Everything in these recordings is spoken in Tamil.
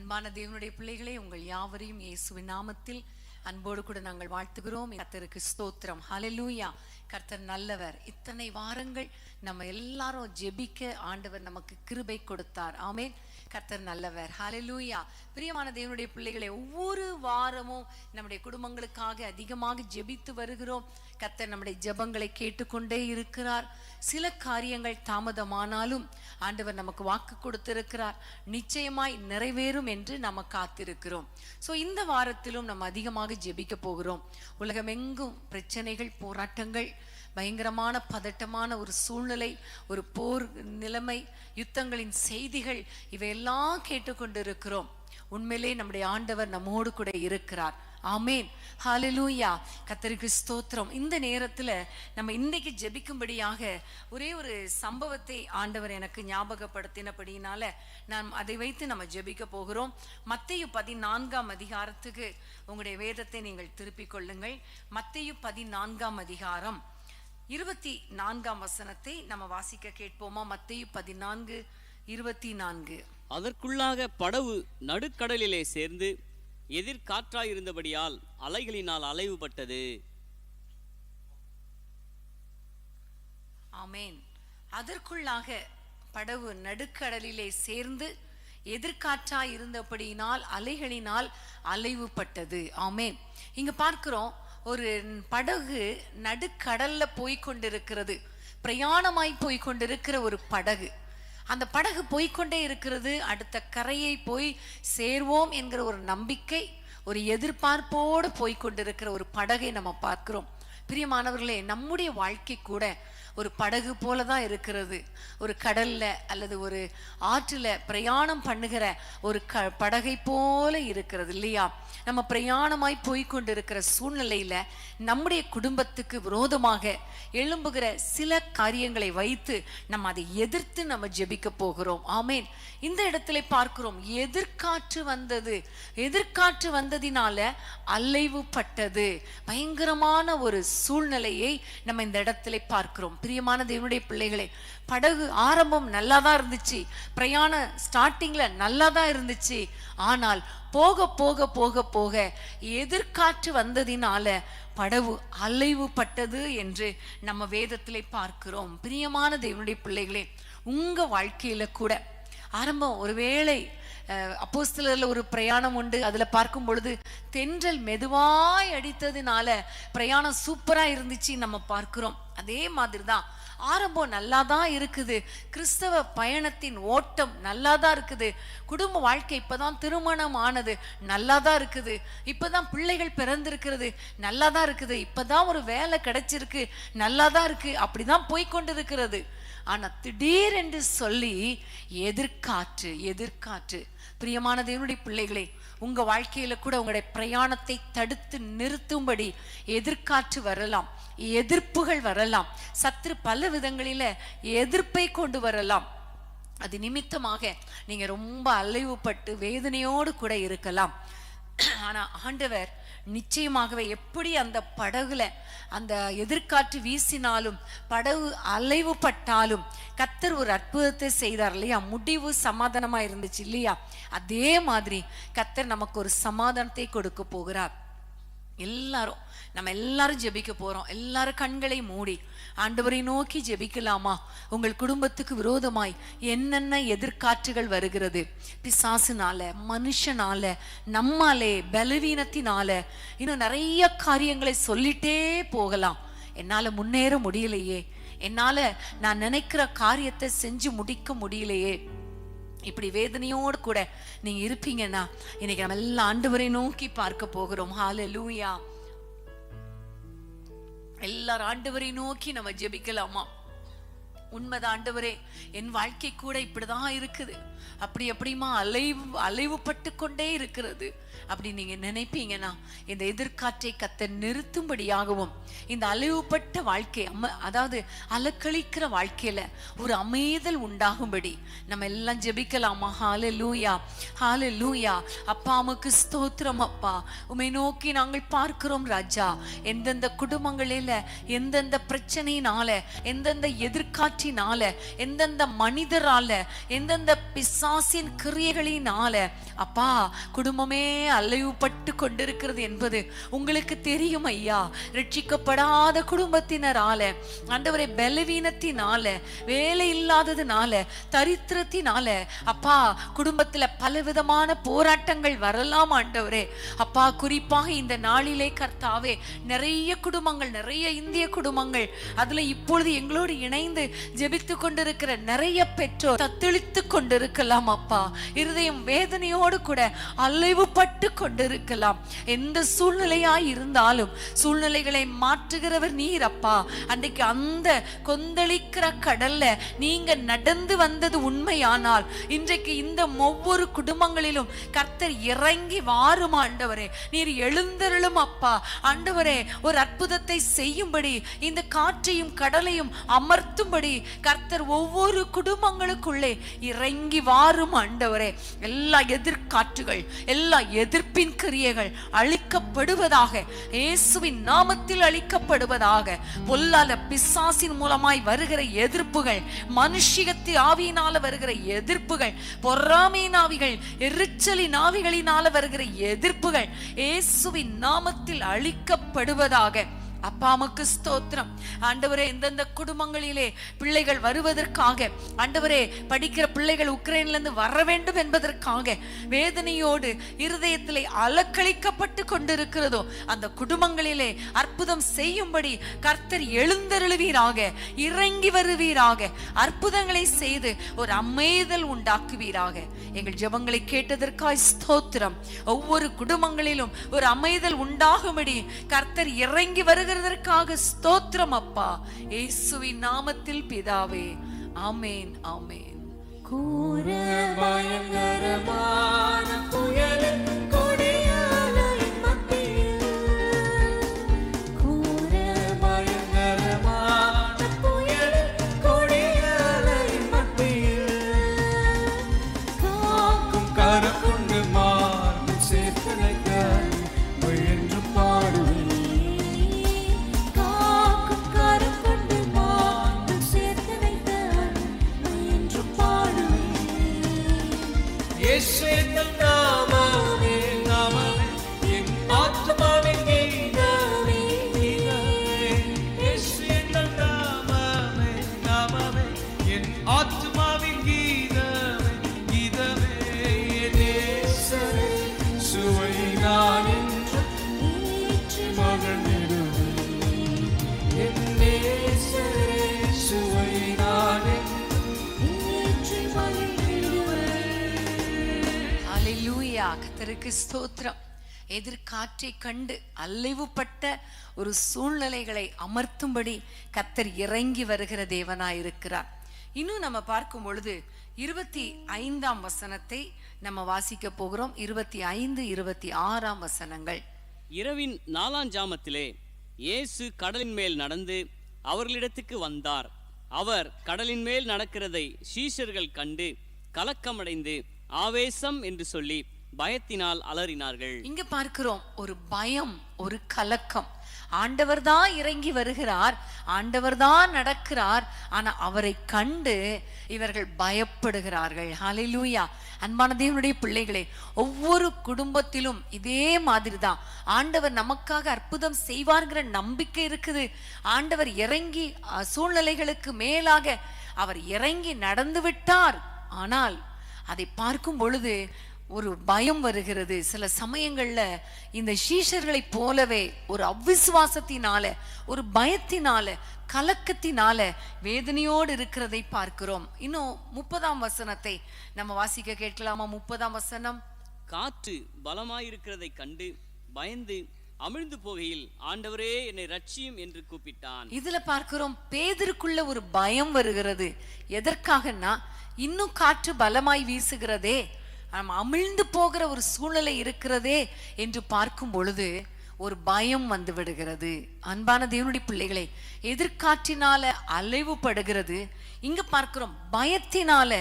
அன்பான தேவனுடைய பிள்ளைகளே, உங்கள் யாவரையும் இயேசுவின் நாமத்தில் அன்போடு கூட நாங்கள் வாழ்த்துகிறோம். கர்த்தருக்கு ஸ்தோத்திரம். ஹல்லேலூயா. கர்த்தர் நல்லவர். இத்தனை வாரங்கள் நம்ம எல்லாரும் ஜெபிக்க ஆண்டவர் நமக்கு கிருபை கொடுத்தார். ஆமென். கர்த்தர் நல்லவர். ஹல்லேலூயா. பிரியமான தேவனுடைய பிள்ளைகளே, ஒவ்வொரு வாரமும் நம்முடைய குடும்பங்களுக்காக அதிகமாக ஜெபித்து வருகிறோம். கர்த்தர் நம்முடைய ஜெபங்களை கேட்டுக்கொண்டே இருக்கிறார். சில காரியங்கள் தாமதமானாலும் ஆண்டவர் நமக்கு வாக்கு கொடுத்திருக்கிறார், நிச்சயமாய் நிறைவேறும் என்று நம்ம காத்திருக்கிறோம். ஸோ இந்த வாரத்திலும் நம்ம அதிகமாக ஜெபிக்க போகிறோம். உலகமெங்கும் பிரச்சனைகள், போராட்டங்கள், பயங்கரமான பதட்டமான ஒரு சூழ்நிலை, ஒரு போர் நிலைமை, யுத்தங்களின் செய்திகள், இவையெல்லாம் கேட்டுக்கொண்டிருக்கிறோம். உண்மையிலே நம்முடைய ஆண்டவர் நம்மோடு கூட இருக்கிறார். ஆமேன். ஹல்லேலூயா. கர்த்தருக்கு ஸ்தோத்திரம். இந்த நேரத்துல நம்ம இன்னைக்கு ஜெபிக்கும்படியாக ஒரே ஒரு சம்பவத்தை ஆண்டவர் எனக்கு ஞாபகப்படுத்தினபடியினால நான் அதை வைத்து நம்ம ஜெபிக்க போகிறோம். மத்தேயு 14 அதிகாரத்துக்கு உங்களுடைய வேதத்தை நீங்கள் திருப்பிக் கொள்ளுங்கள். மத்தேயு 14 அதிகாரம் 24 வசனத்தை நம்ம வாசிக்க கேட்போமா? மத்தேயு 14:24. அதற்குள்ளாக படவு நடுக்கடலிலே சேர்ந்து எதிர்காற்றாயிருந்தபடியால் அலைகளினால் அலைவுபட்டது. ஆமேன். அதற்குள்ளாக படவு நடுக்கடலிலே சேர்ந்து எதிர்காற்றாய் இருந்தபடியினால் அலைகளினால் அலைவுபட்டது. ஆமேன். இங்க பார்க்கிறோம், ஒரு படகு நடுக்கடல்ல போய்கொண்டிருக்கிறது. பிரயாணமாய் போய்கொண்டிருக்கிற ஒரு படகு. அந்த படகு போய்கொண்டே இருக்கிறது. அடுத்த கரையை போய் சேர்வோம் என்கிற ஒரு நம்பிக்கை, ஒரு எதிர்பார்ப்போடு போய்கொண்டிருக்கிற ஒரு படகை நம்ம பார்க்கிறோம். பிரியமானவர்களே, நம்முடைய வாழ்க்கை கூட ஒரு படகு போலதான் இருக்கிறது. ஒரு கடல்ல அல்லது ஒரு ஆற்றுல பிரயாணம் பண்ணுகிற ஒரு படகை போல இருக்கிறது இல்லையா? நம்ம பிரயாணமாய் போய்கொண்டிருக்கிற சூழ்நிலையில நம்முடைய குடும்பத்துக்கு விரோதமாக எழும்புகிற சில காரியங்களை வைத்து நம்ம அதை எதிர்த்து நம்ம ஜெபிக்க போகிறோம். ஆமேன். இந்த இடத்துல பார்க்கிறோம், எதிர்காற்று வந்தது. எதிர்காற்று வந்ததினால அலைவுபட்டது. பயங்கரமான ஒரு சூழ்நிலையை நம்ம இந்த இடத்துல பார்க்கிறோம். பிரியமான தேவனுடைய பிள்ளைகளே, படகு ஆரம்பம் நல்லாதான் இருந்துச்சு, பிரயாண ஸ்டார்டிங்ல நல்லாதான் இருந்துச்சு. ஆனால் போக போக போக போக எதிர்காற்று வந்ததினால படகு அலைவுபட்டது என்று நம்ம வேதத்திலே பார்க்கிறோம். பிரியமான தேவனுடைய பிள்ளைகளே, உங்க வாழ்க்கையில கூட ஆரம்பம் ஒருவேளை அப்போஸ்தலர்ல ஒரு பிரயாணம் உண்டு. அதுல பார்க்கும் பொழுது தென்றல் மெதுவாய் அடித்ததுனால பிரயாணம் சூப்பரா இருந்துச்சு நம்ம பார்க்கிறோம். அதே மாதிரிதான் ஆரம்பம் நல்லாதான் இருக்குது. கிறிஸ்தவ பயணத்தின் ஓட்டம் நல்லாதான் இருக்குது. குடும்ப வாழ்க்கை இப்பதான் திருமணம் ஆனது, நல்லாதான் இருக்குது. இப்பதான் பிள்ளைகள் பிறந்திருக்கிறது, நல்லாதான் இருக்குது. இப்பதான் ஒரு வேலை கிடைச்சிருக்கு, நல்லாதான் இருக்கு. அப்படிதான் போய்கொண்டிருக்கிறது. ஆனா திடீர் என்று சொல்லி எதிர்காற்று. எதிர்காற்று. பிரியமான தேவனுடைய பிள்ளைகளே, உங்க வாழ்க்கையில கூட உங்களுடைய பிரயாணத்தை தடுத்து நிறுத்தும்படி எதிர்காற்று வரலாம், எதிர்ப்புகள் வரலாம். சத்ரு பல விதங்களில எதிர்ப்பை கொண்டு வரலாம். அது நிமித்தமாக நீங்க ரொம்ப அலைவுபட்டு வேதனையோடு கூட இருக்கலாம். ஆனா ஆண்டவர் நிச்சயமாகவே எப்படி அந்த படகுல அந்த எதிர்காற்று வீசினாலும் படகு அலைவுபட்டாலும் கர்த்தர் ஒரு அற்புதத்தை செய்தார் இல்லையா? முடிவு சமாதானமா இருந்துச்சு இல்லையா? அதே மாதிரி கர்த்தர் நமக்கு ஒரு சமாதானத்தை கொடுக்க போகிறார். நம்ம எல்லாரும் ஜெபிக்க போறோம். எல்லாரும் கண்களை மூடி ஆண்டவரை நோக்கி ஜெபிக்கலாமா? உங்கள் குடும்பத்துக்கு விரோதமாய் என்னென்ன எதிர்காற்றுகள் வருகிறது? பிசாசுனால, மனுஷனால, நம்மாலே, பலவீனத்தினால, இன்னும் நிறைய காரியங்களை சொல்லிட்டே போகலாம். என்னால முன்னேற முடியலையே, என்னால நான் நினைக்கிற காரியத்தை செஞ்சு முடிக்க முடியலையே, இப்படி வேதனையோடு கூட நீங்க இருப்பீங்கன்னா இன்னைக்கு நம்ம எல்லாம் ஆண்டவரை நோக்கி பார்க்க போகிறோம். ஹல்லேலூயா. எல்லாரும் ஆண்டவரை நோக்கி நம்ம ஜெபிக்கலாமா? உண்மைதான் ஆண்டவரே, என் வாழ்க்கை கூட இப்படிதான் இருக்குது, அப்படி அப்படிமா அலைவுபட்டு கொண்டே இருக்கிறது அப்படி நீங்க நினைப்பீங்கன்னா இந்த எதிர்காற்றை கர்த்தர் நிறுத்தும்படியாகவும் இந்த அலைவுபட்ட வாழ்க்கை அதாவது அலக்களிக்கிற வாழ்க்கையில ஒரு அமைதல் உண்டாகும்படி நம்ம எல்லாம் ஜெபிக்கலாமா? ஹல்லேலூயா. ஹல்லேலூயா. அப்பா உமக்கு ஸ்தோத்திரம். அப்பா உம்மை நோக்கி நாங்கள் பார்க்கிறோம் ராஜா. எந்தெந்த குடும்பங்களில எந்தெந்த பிரச்சனையினால எந்தெந்த எதிர்காற்று எதிர்காற்றினால, எந்தெந்த மனிதரால, எந்தெந்த பிசாசின் கிரியைகளினால அப்பா குடும்பமே அலைவுபட்டு கொண்டிருக்கிறது என்பது உங்களுக்கு தெரியும் ஐயா. ரட்சிக்கப்படாத குடும்பத்தினரால, ஆண்டவரே, பலவீனத்தினால, வேலை இல்லாததுனால, தரித்திரத்தினால அப்பா குடும்பத்துல பலவிதமான போராட்டங்கள் வரலாம் ஆண்டவரே. அப்பா குறிப்பாக இந்த நாளிலே கர்த்தாவே நிறைய குடும்பங்கள், நிறைய இந்திய குடும்பங்கள், அதுல இப்பொழுது எங்களோடு இணைந்து ஜெபித்து கொண்டிருக்கிற நிறைய பெற்றோர் தத்தளித்து கொண்டிருக்கலாம் அப்பா. இருதயம் வேதனையோடு கூட அலைவுபட்டு கொண்டிருக்கலாம். எந்த சூழ்நிலையாய் இருந்தாலும் சூழ்நிலைகளை மாற்றுகிறவர் நீர் அப்பா. அன்றைக்கு அந்த கொந்தளிக்கிற கடல்ல நீங்க நடந்து வந்தது உண்மையானால், இன்றைக்கு இந்த ஒவ்வொரு குடும்பங்களிலும் கர்த்தர் இறங்கி வாரும் ஆண்டவரே. நீர் எழுந்தருளும் அப்பா. ஆண்டவரே, ஒரு அற்புதத்தை செய்யும்படி, இந்த காற்றையும் கடலையும் அமர்த்தும்படி கர்த்தர் ஒவ்வொரு குடும்பங்களுக்குள்ளே இறங்கி வாரும் ஆண்டவரே. எல்லா எதிர்காற்றுகள், எல்லா எதிர்ப்பின் கிரியைகள் அழிக்கப்படுவதாக, இயேசுவின் நாமத்தில் அழிக்கப்படுவதாக. பொல்லாத பிசாசின் மூலமாய் வருகிற எதிர்ப்புகள், மனுஷிகத்தி ஆவியினால வருகிற எதிர்ப்புகள், பொறாமையின் ஆவிகள், எரிச்சலின் ஆவிகளினால வருகிற எதிர்ப்புகள் இயேசுவின் நாமத்தில் அழிக்கப்படுவதாக. அப்பாவுக்கு ஸ்தோத்திரம் ஆண்டவரே. எந்தெந்த குடும்பங்களிலே பிள்ளைகள் வருவதற்காக, ஆண்டவரே, படிக்கிற பிள்ளைகள் உக்ரைன்ல இருந்து வர வேண்டும் என்பதற்காக வேதனையோடு இருதயத்திலே அலக்களிக்கப்பட்டு கொண்டிருக்கிறதோ, அந்த குடும்பங்களிலே அற்புதம் செய்யும்படி கர்த்தர் எழுந்தருளுவீராக, இறங்கி வருவீராக, அற்புதங்களை செய்து ஒரு அமைதல் உண்டாக்குவீராக. எங்கள் ஜெபங்களை கேட்டதற்காய் ஸ்தோத்திரம். ஒவ்வொரு குடும்பங்களிலும் ஒரு அமைதல் உண்டாகும்படி கர்த்தர் இறங்கி வருகிறதற்காக ஸ்தோத்திரம் அப்பா. இயேசுவின் நாமத்தில் பிதாவே, ஆமென், ஆமென். கூற பயங்கரமான புயலின் கொடியாலையின் மத்தியில், கூற பயங்கரமான புயலின் கொடியாலையின் மத்தியில், காக்கும் கரக்குண்டு மார்பில் சேர்த்தனைக்க முயன்று பாடுவேன். காக்கும் கரக்குண்டு மார்பில் சேர்த்தனைக்க முயன்று பாடுவேன். இயேசுவின் நாமமே, நாமமே, என் ஆத்துமாவின் கீதமே, கீதமே. இயேசுவின் நாமமே, நாமமே, என் ஆத்துமாவின் கீதமே, கீதமே. என் நேசரே, சுவை நான் என்று ஏற்றி மகிழ்ந்திடுவேன். என் நேசரே, சுவை நான் என்று ஏற்றி மகிழ்ந்திடுவேன். அல்லேலூயா. கர்த்தருக்கு ஸ்தோத்திரம். எதிர்காற்றை கண்டு அலைவுபட்ட ஒரு சூழ்நிலைகளை அமர்த்தும்படி கர்த்தர் இறங்கி வருகிற தேவனாய் இருக்கிறார். இன்னும் நம்ம பார்க்கும் பொழுது 25ஆம் வசனத்தை நம்ம வாசிக்க போகிறோம். 25, 26ஆம் வசனங்கள். இரவின் 4ஆம் ஜாமத்திலே இயேசு கடலின் மேல் நடந்து அவர்களிடத்துக்கு வந்தார். அவர் கடலின் மேல் நடக்கிறதை சீஷர்கள் கண்டு கலக்கமடைந்து ஆவேசம் என்று சொல்லி பயத்தினால் அலறினார்கள். இங்க பார்க்கிறோம் ஒரு பயம், ஒரு கலக்கம். ஆண்டவர் தான் இறங்கி வருகிறார், ஆண்டவர் தான் நடக்கிறார், ஆனா அவரை கண்டு இவர்கள் பயப்படுகிறார்கள். ஹல்லேலூயா. அன்பான தேவனுடைய பிள்ளைகளே, ஒவ்வொரு குடும்பத்திலும் இதே மாதிரி தான். ஆண்டவர் நமக்காக அற்புதம் செய்வார்கிற நம்பிக்கை இருக்குது. ஆண்டவர் இறங்கி சூழ்நிலைகளுக்கு மேலாக அவர் இறங்கி நடந்து விட்டார். ஆனால் அதை பார்க்கும் பொழுது ஒரு பயம் வருகிறது. சில சமயங்கள்ல இந்த சீஷர்களைப் போலவே ஒரு அவிசுவாசத்தினால, ஒரு பயத்தினால, கலக்கத்தினால வேதனையோடு இருக்கிறதை பார்க்கிறோம். இன்னும் 30ஆம் வசனத்தை நம்ம வாசிக்க கேட்கலாமா? 30ஆம் வசனம். காற்று பலமாயிருக்கிறதை கண்டு பயந்து அமிழ்ந்து போகையில் ஆண்டவரே என்னை ரட்சியும் என்று கூப்பிட்டான். இதுல பார்க்கிறோம் பேதுருக்குள்ள ஒரு பயம் வருகிறது. எதற்காகனா, இன்னும் காற்று பலமாய் வீசுகிறதே, அமிழ்ந்து போகிற ஒரு சூழ்நிலை இருக்கிறதே என்று பார்க்கும் பொழுது ஒரு பயம் வந்து விடுகிறது. அன்பான தேவனுடைய பிள்ளைகளே, எதிர்காற்றினால அலைவுபடுகிறது. இங்க பார்க்கிறோம் பயத்தினால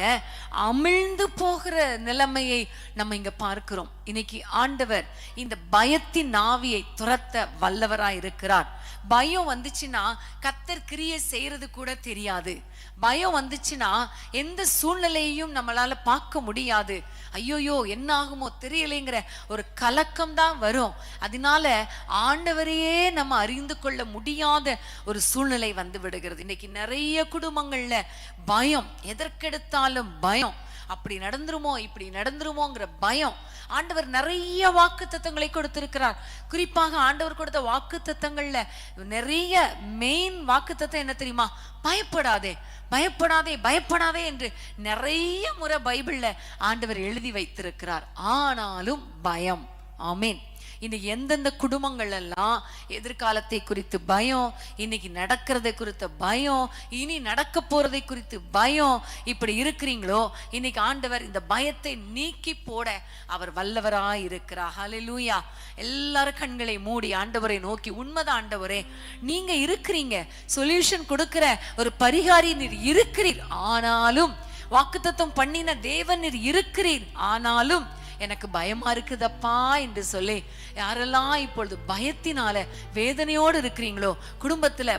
அமிழ்ந்து போகிற நிலைமையை நம்ம இங்க பார்க்கிறோம். இன்னைக்கு ஆண்டவர் இந்த பயத்தின் ஆவியை துரத்த வல்லவராய் இருக்கிறார். பயம் வந்துச்சுன்னா கர்த்தர் கிரியை செய்யறது கூட தெரியாது. பயம் வந்துச்சுன்னா எந்த சூழ்நிலையையும் நம்மளால பார்க்க முடியாது. ஐயோயோ என்ன ஆகுமோ தெரியலைங்கிற ஒரு கலக்கம் தான் வரும். அதனால ஆண்டவரையே நம்ம அறிந்து கொள்ள முடியாத ஒரு சூழ்நிலை வந்து விடுகிறது. இன்னைக்கு நிறைய குடும்பங்கள்ல பயம், எதற்கெடுத்தாலும் பயம். அப்படி நடந்துருமோ இப்படி நடந்துருமோங்கிற பயம். ஆண்டவர் நிறைய வாக்குத்தத்தங்களை கொடுத்திருக்கிறார். குறிப்பாக ஆண்டவர் கொடுத்த வாக்குத்தத்தங்கள்ல நிறைய மெயின் வாக்குத்தத்தம் என்ன தெரியுமா? பயப்படாதே பயப்படாதே பயப்படாதே என்று நிறைய முறை பைபிள்ல ஆண்டவர் எழுதி வைத்திருக்கிறார். ஆனாலும் பயம். ஆமேன். இன்னைக்கு எந்தெந்த குடும்பங்கள் எல்லாம் எதிர்காலத்தை குறித்து பயம், இன்னைக்கு நடக்கிறதை குறித்த பயம், இனி நடக்க போறதை குறித்து பயம், இப்படி இருக்கிறீங்களோ இன்னைக்கு ஆண்டவர் இந்த பயத்தை நீக்கி போட அவர் வல்லவராய் இருக்கிறார். ஹல்லேலூயா. எல்லாரும் கண்களை மூடி ஆண்டவரை நோக்கி, உண்மைதான் ஆண்டவரே, நீங்க இருக்கிறீங்க, சொல்யூஷன் கொடுக்கிற ஒரு பரிகாரி நீர் இருக்கிறீர். ஆனாலும் வாக்குத்தத்தம் பண்ணின தேவன் நீர் இருக்கிறீர். ஆனாலும் எனக்கு பயமா இருக்குதப்பா என்று சொல்லி யாரெல்லாம் இப்பொழுது பயத்தினால வேதனையோடு இருக்கிறீங்களோ, குடும்பத்துல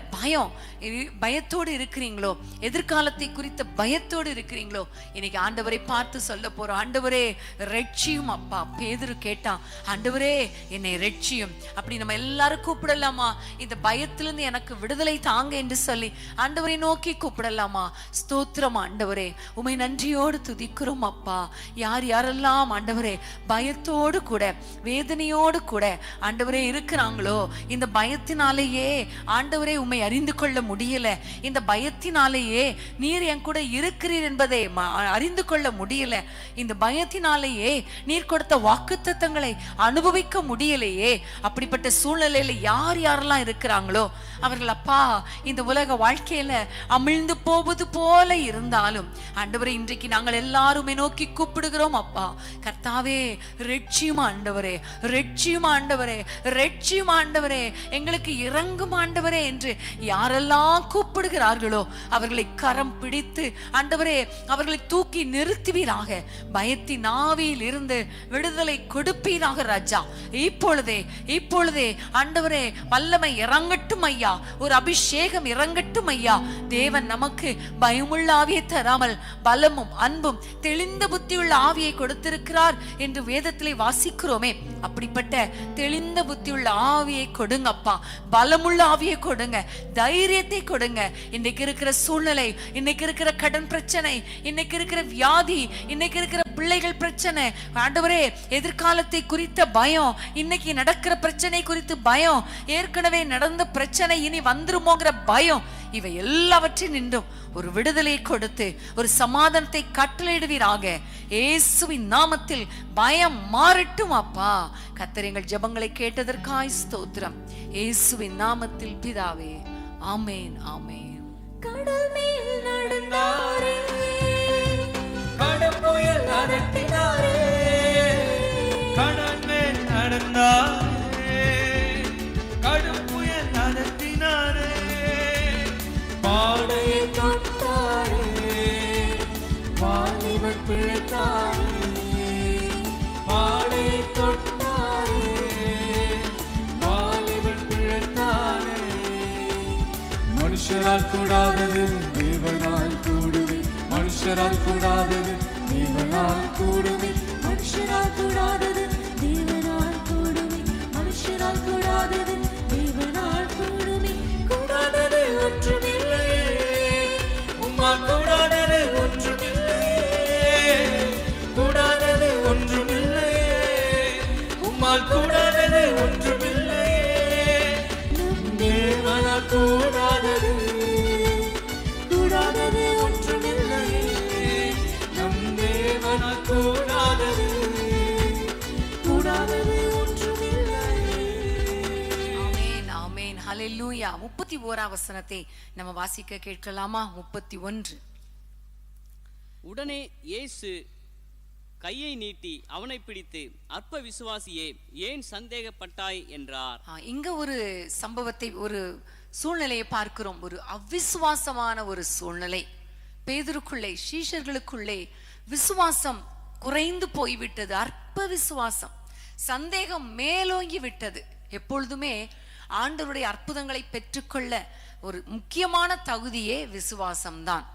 பயத்தோடு இருக்கிறீங்களோ, எதிர்காலத்தை குறித்த பயத்தோடு இருக்கிறீங்களோ, இன்னைக்கு ஆண்டவரை பார்த்து சொல்ல போறோம். ஆண்டவரே ரட்சியும் அப்பா. பேதுரு கேட்டான், ஆண்டவரே என்னை ரட்சியும். அப்படி நம்ம எல்லாரும் கூப்பிடலாமா? இந்த பயத்திலிருந்து எனக்கு விடுதலை தாங்க என்று சொல்லி ஆண்டவரை நோக்கி கூப்பிடலாமா? ஸ்தோத்திரம் ஆண்டவரே, உமை நன்றியோடு துதிக்கிறோம் அப்பா. யார் யாரெல்லாம் ஆண்டவரே பயத்தோடு கூட வேதனையோடு கூட ஆண்டவரே இருக்கிறாங்களோ, இந்த பயத்தினாலேயே ஆண்டவரே உம்மை அறிந்து கொள்ள முடியல, இந்த பயத்தினாலேயே நீர் என் கூட இருக்கிறீர் என்பதை அறிந்து கொள்ள முடியல, இந்த பயத்தினாலேயே நீர் கொடுத்த வாக்குத்தத்தங்களை அனுபவிக்க முடியலையே, அப்படிப்பட்ட சூழ்நிலையில யார் யாரெல்லாம் இருக்கிறாங்களோ அவர்கள் அப்பா இந்த உலக வாழ்க்கையில அமிழ்ந்து போவது போல இருந்தாலும் ஆண்டவரே இன்றைக்கு நாங்கள் எல்லாருமே நோக்கி கூப்பிடுகிறோம் அப்பா. கர்த்தாவே ரட்சியும் ஆண்டவரே, ரட்சியும் ஆண்டவரே, ரட்சியும் ஆண்டவரே, எங்களுக்கு இறங்கும் ஆண்டவரே என்று யாரெல்லாம் கூப்பிடுகிறார்களோ அவர்களை கரம் பிடித்து ஆண்டவரே அவர்களை தூக்கி நிறுத்துவீராக. பயத்தின் ஆவியில் இருந்து விடுதலை கொடுப்பீராக ராஜா. இப்பொழுதே இப்பொழுதே ஆண்டவரே வல்லமை இறங்கட்டும் ஐயா, ஒரு அபிஷேகம் இறங்கட்டும் ஐயா. தேவன் நமக்கு பயமுள்ள ஆவியை தராமல் பலமும் அன்பும் தெளிந்த புத்தியுள்ள ஆவியை கொடுத்திருக்கிறார் என்று வேதத்திலே வாசிக்கிறோமே. அப்படிப்பட்ட தெளிந்த புத்தியுள்ள ஆவியை கொடுங்கப்பா, பலமுள்ள ஆவியை கொடுங்க, தைரியத்தை கொடுங்க. இன்னைக்கு இருக்கிற சூழ்நிலை, இன்னைக்கு இருக்கிற கடன் பிரச்சனை, இன்னைக்கு இருக்கிற வியாதி, இன்னைக்கு இருக்கிற பிள்ளைகள் பிரச்சனை, ஆண்டவரே எதிர்காலத்தை குறித்த பயம், இன்னைக்கு நடக்கிற பிரச்சனை குறித்து பயம், ஏற்கனவே நடந்த பிரச்சனை இனி வந்துருமோங்கிற பயம், இவை எல்லாவற்றையும் நின்றும் ஒரு விடுதலை கொடுத்து ஒரு சமாதானத்தை கட்டளையிடுவீராக. இயேசுவின் நாமத்தில் பயம் மாறட்டும் அப்பா. கர்த்தர் எங்கள் ஜெபங்களை கேட்டதற்காய் ஸ்தோத்திரம். இயேசுவின் நாமத்தில் பிதாவே, ஆமென் ஆமென். கடல் மேல் நடந்தாரே, கடல் புயல் நடத்தினாரே, கடல் மேல் நடந்தாரே, கடல் புயல் நடத்தினாரே, பாடையை தொட்டாரே, வாலிபன் பிழைத்தாரே, பாடையை தொட்டாரே, வாலிபன் பிழைத்தாரே. மனுஷரால் கூடாதது தேவனால் கூடுவே, மனுஷரால் கூடாதது தேவனால் கூடுவே, மனுஷரால் கூடாதது தேவனால் கூடுமே, மனுஷரால் கூடாதது தேவனால் கூடுமே. கூடாதது ஒன்றுமில்லையே, உம்மால் கூடாதது ஒன்றுமில்லையே, கூடாதது ஒன்றுமில்லையே, உம்மால் கூடாதது ஒன்றுமில்லையே. நம் தேவனால் கூடாதது கூடாதது ஒன்றுமில்லையே, நம் தேவனால் கூடாதது கூடாதது ஒன்றுமில்லையே. ஆமென் ஆமென். ஹல்லேலூயா. 31 வசனத்தை நம்ம வாசிக்க கேட்கலாமா? 31. உடனே இயேசு கையை நீட்டி அவனை பிடித்து, அற்ப விசுவாசியே, ஏன் சந்தேகப்பட்டாய் என்றார். இங்க ஒரு சம்பவத்தை, ஒரு சூழ்நிலையை பார்க்கிறோம். ஒரு அவிசுவாசமான ஒரு சூழ்நிலை. பேதுருக்குள்ளே, சீஷர்களுக்குள்ளே விசுவாசம் குறைந்து போய்விட்டது. அற்ப விசுவாசம், சந்தேகம் மேலோங்கி விட்டது. எப்பொழுதுமே ஆண்டவருடைய அற்புதங்களை பெற்றுக்கொள்ள ஒரு முக்கியமான தகுதியே விசுவாசம்தான்.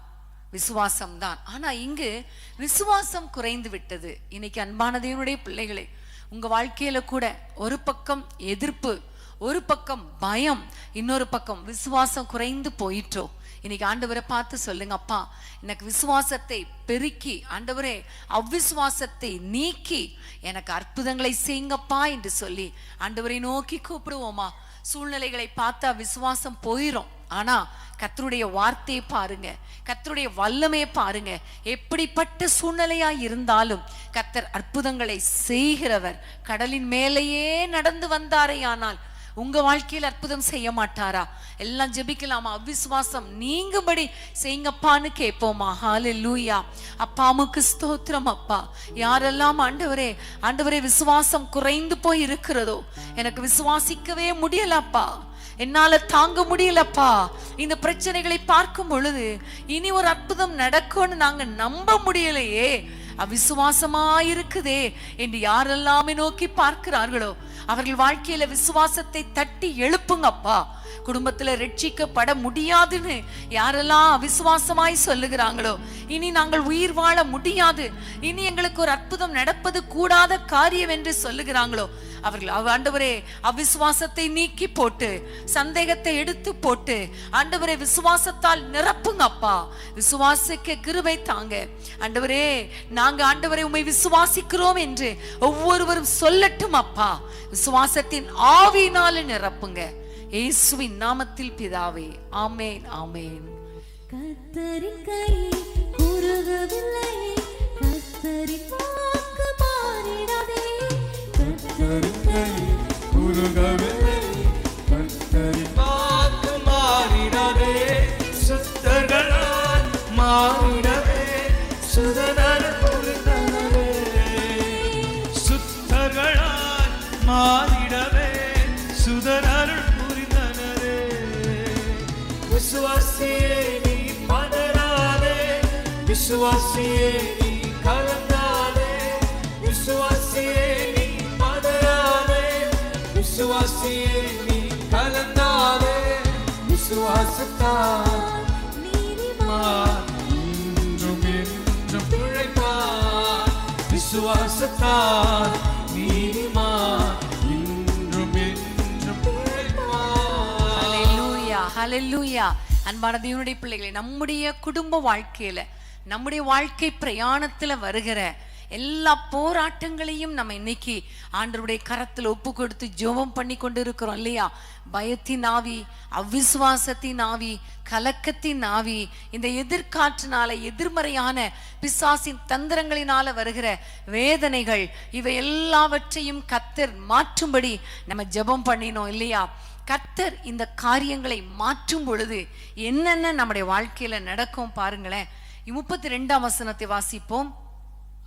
விசுவாசம்தான். ஆனா இங்கு விசுவாசம் குறைந்து விட்டது. இன்னைக்கு அன்பான தேவனுடைய பிள்ளைகளே, உங்க வாழ்க்கையில கூட ஒரு பக்கம் எதிர்ப்பு, ஒரு பக்கம் பயம், இன்னொரு பக்கம் விசுவாசம் குறைந்து போயிட்டோ. இன்னைக்கு ஆண்டவரை பார்த்து சொல்லுங்க, அப்பா எனக்கு விசுவாசத்தை பெருக்கி, ஆண்டவரே அவ்விசுவாசத்தை நீக்கி எனக்கு அற்புதங்களை செய்யுங்கப்பா என்று சொல்லி ஆண்டவரை நோக்கி கூப்பிடுவோமா? சூழ்நிலைகளை பார்த்தா விசுவாசம் போயிரும். ஆனா கர்த்தருடைய வார்த்தையை பாருங்க, கர்த்தருடைய வல்லமையை பாருங்க. எப்படிப்பட்ட சூழ்நிலையா இருந்தாலும் கர்த்தர் அற்புதங்களை செய்கிறவர். கடலின் மேலேயே நடந்து வந்தாரே, ஆனால் உங்க வாழ்க்கையில் அற்புதம் செய்ய மாட்டாரா? எல்லாம் ஜெபிக்கலாமா? அவ்விசுவாசம் நீங்கும்படி செய்யுங்கப்பான்னு கேட்போமா? ஹல்லேலூயா. அப்பாவுக்கு ஸ்தோத்திரம். அப்பா, யாரெல்லாம் ஆண்டவரே ஆண்டவரே விசுவாசம் குறைந்து போய் இருக்கிறதோ, எனக்கு விசுவாசிக்கவே முடியலப்பா, என்னால தாங்க முடியலப்பா, இந்த பிரச்சனைகளை பார்க்கும் பொழுது இனி ஒரு அற்புதம் நடக்கும்னு நாங்க நம்ப முடியலையே, அவிசுவாசமா இருக்குதே என்று யாரெல்லாமே நோக்கி பார்க்கிறார்களோ அவர்கள் வாழ்க்கையில விசுவாசத்தை தட்டி எழுப்புங்கப்பா. குடும்பத்துல ரட்சிக்கப்பட முடியாதுன்னு யாரெல்லாம் அவிசுவாசமாய் சொல்லுகிறாங்களோ, இனி நாங்கள் உயிர் வாழ முடியாது, இனி எங்களுக்கு ஒரு அற்புதம் நடப்பது கூடாத காரியம் என்று சொல்லுகிறாங்களோ, அவர்கள் ஆண்டவரே அவிசுவாசத்தை நீக்கி போட்டு, சந்தேகத்தை எடுத்து போட்டு ஆண்டவரே விசுவாசத்தால் நிரப்புங்க அப்பா. விசுவாசிக்க கிருபை தாங்க ஆண்டவரே. நாங்க ஆண்டவரே உம்மை விசுவாசிக்கிறோம் என்று ஒவ்வொருவரும் சொல்லட்டும் அப்பா. விசுவாசத்தின் ஆவியினால நிரப்புங்க, இயேசுவின் நாமத்தில் பிதாவே, ஆமென், ஆமென். கர்த்தரின் கை குறுகவில்லை, கர்த்தரின் வாக்கு மாறிடாதே. கர்த்தரின் கை குறுகவில்லை, கர்த்தரின் வாக்கு மாறிடாதே. சுத்தர்களால் மாறிடவே சுதனர் புரிந்தனரே. சுத்தர்களால் மாறிடவே சுதனர் புரிந்தனரே. விசுவாசியே நீ பதறாதே, விசுவாசியே நீ கலங்காதே, விசுவாசியே நீ பதறாதே, விசுவாசியே நீ கலங்காதே. விசுவாசத்தால் நீதிமான் இன்றும் என்றும் பிழைப்பார். விசுவாசத்தால் நீதிமான் இன்றும் என்றும் பிழைப்பார். ஹல்லேலூயா, ஹல்லேலூயா. அன்பான தேவனுடைய பிள்ளைகளே, நம்முடைய குடும்ப வாழ்க்கையில, நம்முடைய வாழ்க்கை பிரயாணத்துல வருகிற எல்லா போராட்டங்களையும் நம்ம இன்னைக்கு ஆண்டவருடைய கரத்துல ஒப்பு கொடுத்து ஜெபம் பண்ணி கொண்டு இருக்கிறோம் இல்லையா? பயத்தின் ஆவி, அவ்விசுவாசத்தின் ஆவி, கலக்கத்தின் ஆவி, இந்த எதிர்காற்றினால, எதிர்மறையான பிசாசின் தந்திரங்களினால வருகிற வேதனைகள், இவை எல்லாவற்றையும் கர்த்தர் மாற்றும்படி நம்ம ஜெபம் பண்ணினோம் இல்லையா? கர்த்தர் இந்த காரியங்களை மாற்றும் பொழுது என்னென்ன நம்முடைய வாழ்க்கையில நடக்கும் பாருங்களேன். 32ஆம் வசனத்தை வாசிப்போம்.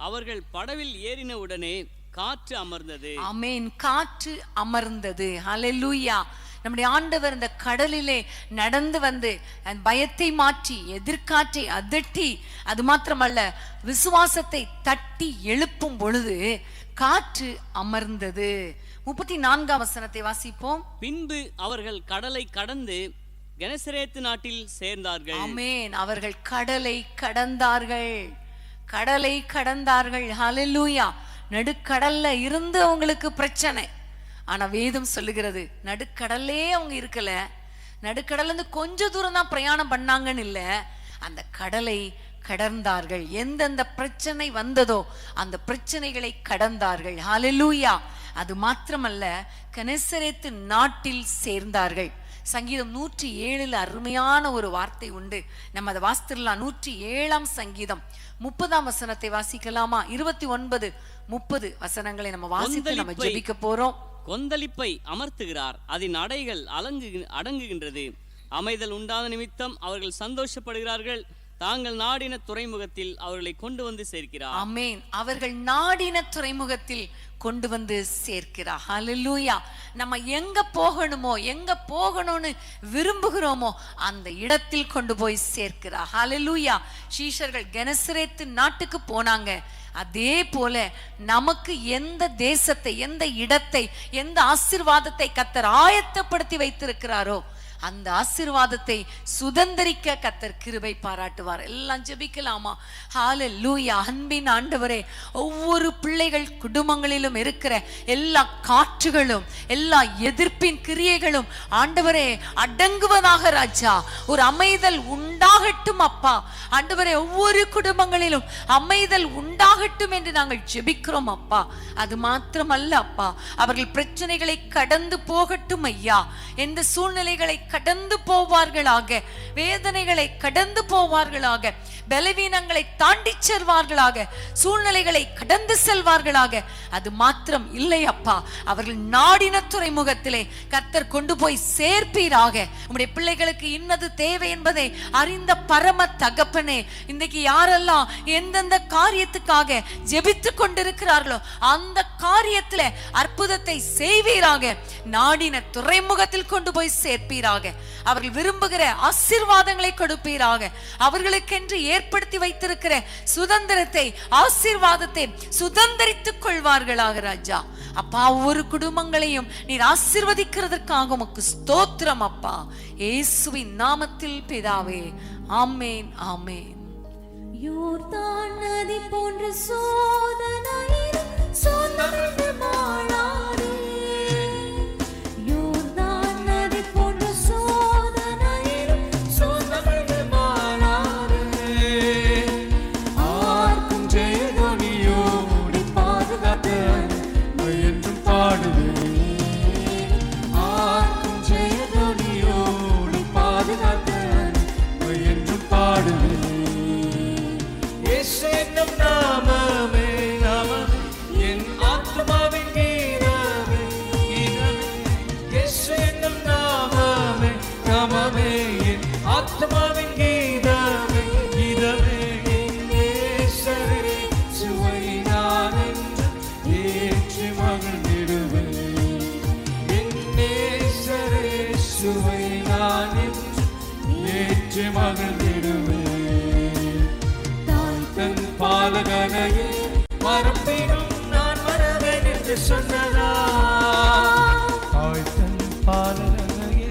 அவர்கள் படவில் ஏறின உடனே காற்று அமர்ந்தது. ஆமென். காற்று அமர்ந்தது. ஹல்லேலூயா. நம்முடைய ஆண்டவர் இந்த கடலிலே நடந்து வந்து பயத்தை மாற்றி, எதிர்காற்றை அதட்டி, அது மாத்திரமல்ல விசுவாசத்தை தட்டி எழுப்பும் பொழுது காற்று அமர்ந்தது. 34ஆம் வசனத்தை வாசிப்போம். பின்பு அவர்கள் கடலை கடந்து கெனசரேத்து நாட்டில் சேர்ந்தார்கள். ஆமென். அவர்கள் கடலை கடந்தார்கள், கடலை கடந்தார்கள். ஹல்லேலூயா. நடுக்கடல்ல இருந்து அவங்களுக்கு பிரச்சனை. ஆனா வேதம் சொல்லுகிறது நடுக்கடல்லே அவங்க இருக்கல, நடுக்கடல்ல இருந்து கொஞ்ச தூரம் தான் பிரயாணம் பண்ணாங்கன்னு இல்ல, அந்த கடலை கடந்தார்கள். எந்தெந்த பிரச்சனை வந்ததோ அந்த பிரச்சனைகளை கடந்தார்கள். ஹல்லேலூயா. அது மாத்திரமல்ல, கெனசரேத்து நாட்டில் சேர்ந்தார்கள். சங்கீதம் 107 அருமையான ஒரு வார்த்தை உண்டு, நம்ம அதை வாசித்திரலாம். 107ஆம் சங்கீதம் 30ஆம் வசனத்தை வாசிக்கலாமா? 29, 30 வசனங்களை நம்ம வாசித்து நம்ம ஜெபிக்க போறோம். கொந்தளிப்பை அமர்த்துகிறார், அதன் அடைகள் அடங்குகின்றது. அமைதல் உண்டான நிமித்தம் அவர்கள் சந்தோஷப்படுகிறார்கள், தாங்கள் நாடின துறைமுகத்தில் அவர்களை கொண்டு வந்து சேர்க்கிறார். ஆமென். அவர்கள் நாடின துறைமுகத்தில் கொண்டு வந்து சேர்க்கிறார். ஹல்லேலூயா. நம்ம எங்க போகணுமோ, எங்க போகணும்னு விரும்புகிறோமோ அந்த இடத்தில் கொண்டு போய் சேர்க்கிறார். ஹல்லேலூயா. சீஷர்கள் கெனசரேத்து நாட்டுக்கு போனாங்க. அதே போல நமக்கு எந்த தேசத்தை, எந்த இடத்தை, எந்த ஆசீர்வாதத்தை கர்த்தர் ஆயத்தப்படுத்தி வைத்திருக்கிறாரோ அந்த ஆசீர்வாதத்தை சுதந்தரிக்க கர்த்தர் கிருபை பாராட்டுவார். எல்லாம் ஜெபிக்கலாமா? ஹல்லேலூயா. அன்பின் ஆண்டவரே, ஒவ்வொரு பிள்ளைகள் குடும்பங்களிலும் இருக்கிற எல்லா காற்றுகளும், எல்லா எதிர்ப்பின் கிரியைகளும் ஆண்டவரே அடங்குவதாக ராஜா. ஒரு அமைதல் உண்டாகட்டும் அப்பா. ஆண்டவரே, ஒவ்வொரு குடும்பங்களிலும் அமைதல் உண்டாகட்டும் என்று நாங்கள் ஜெபிக்கிறோம் அப்பா. அது மாத்திரமல்ல அப்பா, அவர்கள் பிரச்சனைகளை கடந்து போகட்டும் ஐயா. எந்த சூழ்நிலைகளை கடந்து போவார்களாக, வேதனைகளை கடந்து போவார்களாக, பலவீனங்களை தாண்டி செல்வார்களாக, சூழ்நிலைகளை கடந்து செல்வார்களாக. அது மாத்திரம் இல்லை அப்பா, அவர்கள் நாடின துறைமுகத்திலே கர்த்தர் கொண்டு போய் சேர்ப்பீராக. உம்முடைய பிள்ளைகளுக்கு இன்னது தேவை என்பதை அறிந்த பரம தகப்பனே, இன்றைக்கு யாரெல்லாம் எந்தெந்த காரியத்துக்காக ஜெபித்து கொண்டிருக்கிறார்களோ அந்த காரியத்திலே அற்புதத்தை செய்வீராக. நாடின துறைமுகத்தில் கொண்டு போய் சேர்ப்பீராக. அவர்கள் விரும்புகிற ஆசீர்வாதங்களை கொடுப்பீராக. அவர்களுக்கென்று ஏற்படுத்தி வைத்திருக்கிற சுதந்திரத்தை, ஆசீர்வாதத்தை சுதந்திரித்துக் கொள்வார்களாக ராஜா. அப்பா, ஒவ்வொரு குடும்பங்களையும் நீர் ஆசீர்வதிக்கிறதற்காக உமக்கு ஸ்தோத்திரம் அப்பா. இயேசுவின் நாமத்தில் பிதாவே, ஆமென், ஆமென். யோர்தான் நதி போன்ற சோதனையில் சோர்ந்து வாழாதே. யோர்தான் நதி போன்ற சோதனையில் சோர்ந்து வாழாதே. ஆர்க்கும் ஜெயதொனியோடு பாதுகாத்து என்றும் பாடுவேன். ஆர்க்கும் ஜெயதொனியோடு பாதுகாத்து என்றும் பாடுவேன். இயேசு என்னும் நாமமே, நாமமே என் ஆத்துமாவின் கீதமே, கீதமே. இயேசு என்னும் நாமமே, நாமமே என் ஆத்துமாவின் கீதமே, கீதமே. என் நேசரே சுவை நான் என்று ஏற்றி மகிழ்ந்திடுவேன். என் நேசரே சுவை நான் என்று ஏற்றி மகிழ்ந்திடுவேன். தன் பாலகனையே மறப்பினும் நான் மறவேன் என்று சொன்னதா. தன் பாலகனையே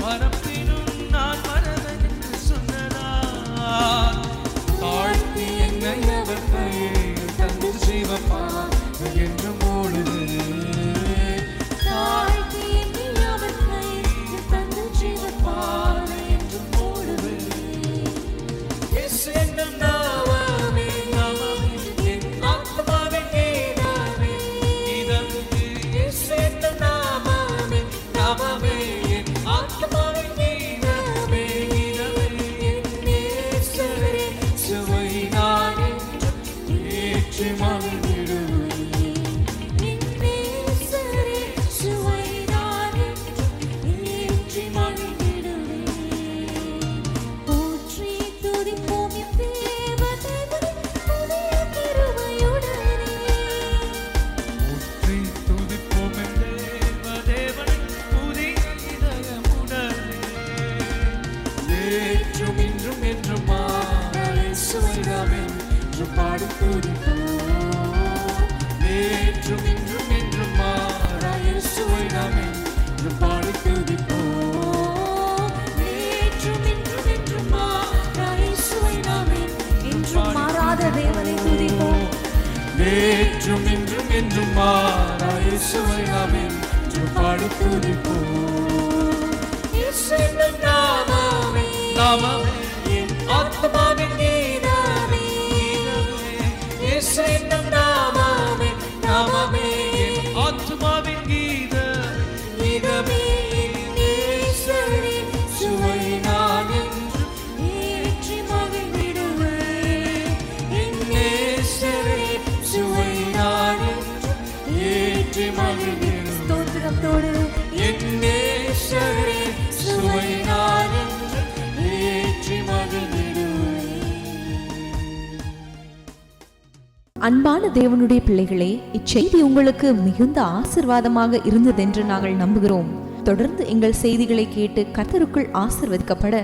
மறப்பினும் நான் மறவேன் என்று சொன்னதா. தாழ்த்தி என்னை அவர் கையில் தந்து ஜீவப்பா என்று மூடுது. தாழ்த்தி என்னை அவர் கையில் தந்து ஜீவப்பாதை என்று மூடுவே. இயேசு என்னும் நாமமே, நாமமே என் ஆத்துமாவின் கீதமே, கீதமே. இயேசு என்னும் நாமமே, நாமமே என் ஆத்துமாவின் கீதமே, கீதமே. என் நேசரே சுவை நான் என்று ஏற்றி மகிழ்ந்திடுவேன். என் நேசரே சுவை நான் என்று ஏற்றி மகிழ்ந்திடுவே. போற்றி துதிப்போம் என் தேவதேவனை புதிய கிருபையுடனே. போற்றி துதிப்போம் என் தேவதேவனை புதிய இதயமுடனே. நேற்றும் இன்றும் என்றும் இயேசுவை நாம் என்று பாடி துதிப்போம். நேற்றும் இன்றும் என்றும் இயேசுவை நாம் என்று பாடி துதிப்போம். நேற்றும் இன்றும் என்றும் இயேசுவை நாம் என்றும் மாறாத தேவனை துதிப்போம். நேற்றும் இன்றும் என்றும் இயேசுவை நாம் என்று பாடி துதிப்போம். இயேசு என்னும் நாமமே, நாமமே என் ஆத்துமாவின் கீதமே, கீதமே. இயேசு என்னும் நாமமே, நாமமே என் ஆத்துமாவின் கீதமே, கீதமே. என் நேசரே சுவை நான் என்று ஏற்றி மகிழ்ந்திடுவேன். என் நேசரே சுவை நான் என்று ஏற்றி மகிழ்ந்திடுவேன். ஸ்தோத்திரத்தோடு என் நேசரே சுவை அன்பான தேவனுடைய பிள்ளைகளே, இச்செய்தி உங்களுக்கு மிகுந்த ஆசீர்வாதமாக இருந்ததென்று நாங்கள் நம்புகிறோம். தொடர்ந்து எங்கள் செய்திகளை கேட்டு கர்த்தருக்குள் ஆசீர்வதிக்கப்பட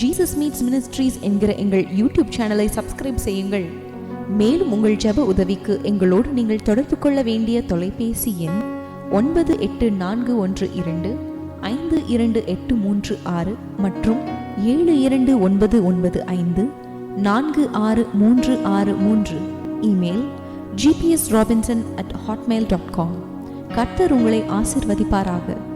ஜீசஸ் மீட்ஸ் மினிஸ்ட்ரீஸ் என்கிற எங்கள் யூடியூப் சேனலை சப்ஸ்கிரைப் செய்யுங்கள். மேலும் உங்கள் ஜெப உதவிக்கு எங்களோடு நீங்கள் தொடர்பு கொள்ள வேண்டிய தொலைபேசி எண் 9842252836 மற்றும் 7299546363. Email gpsrobinson@hotmail.com. கர்த்தர் உங்களை ஆசீர்வதிப்பாராக.